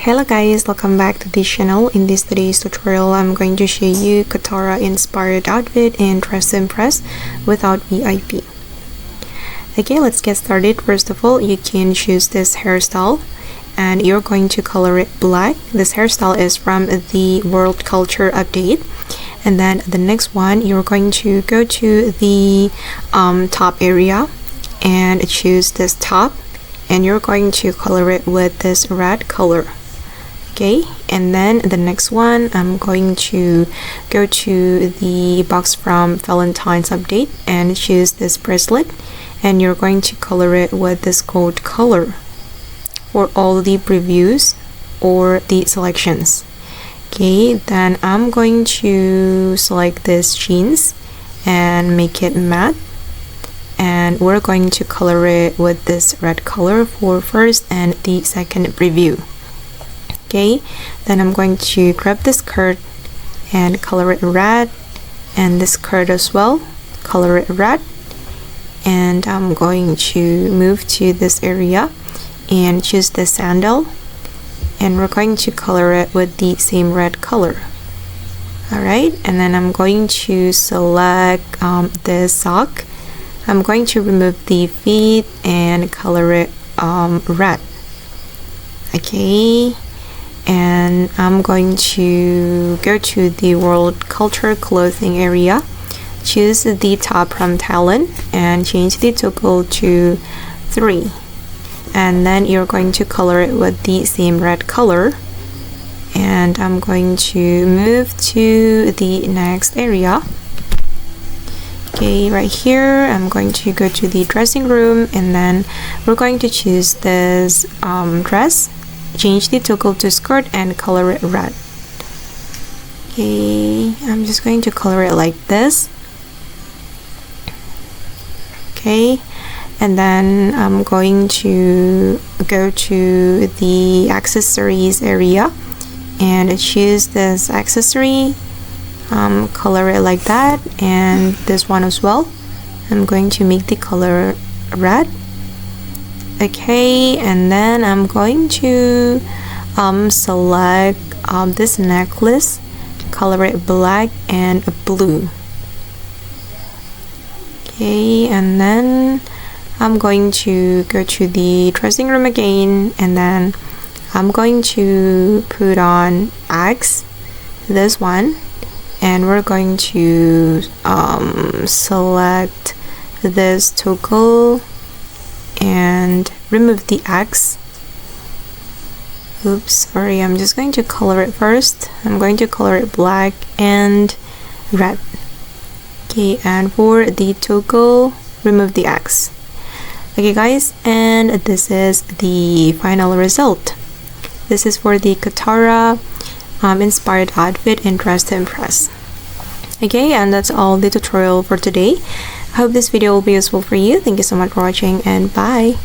Hello guys, welcome back to this channel. In this today's tutorial, I'm going to show you Katara inspired outfit and dress to impress without VIP. Okay, let's get started. First of all, you can choose this hairstyle and you're going to color it black. This hairstyle is from the World Culture Update. And then the next one, you're going to go to the top area and choose this top, and you're going to color it with this red color. Okay, and then the next one, I'm going to go to the box from Valentine's Update and choose this bracelet, and you're going to color it with this gold color for all the previews or the selections. Okay, then I'm going to select this jeans and make it matte, and we're going to color it with this red color for first and the second preview. Okay, then I'm going to grab this skirt and color it red, and this skirt as well, color it red, and I'm going to move to this area and choose the sandal, and we're going to color it with the same red color. Alright, and then I'm going to select this sock. I'm going to remove the feet and color it red. Okay, and I'm going to go to the World Culture Clothing area, choose the top from Talent and change the toggle to 3, and then you're going to color it with the same red color, and I'm going to move to the next area. Okay, right here I'm going to go to the dressing room, and then we're going to choose this dress, change the toggle to skirt and color it red. Okay, I'm just going to color it like this. Okay, and then I'm going to go to the accessories area and choose this accessory, color it like that, and this one as well. I'm going to make the color red. Okay, and then I'm going to select this necklace, color it black and blue. Okay, and then I'm going to go to the dressing room again, and then I'm going to put on X, this one, and we're going to select this toggle and remove the X. Oops, sorry, I'm just going to color it first. I'm going to color it black and red. Okay, and for the toggle, remove the X. Okay guys, and this is the final result. This is for the Katara inspired outfit and dress to impress. Okay, and that's all the tutorial for today. I hope this video will be useful for you. Thank you so much for watching, and bye.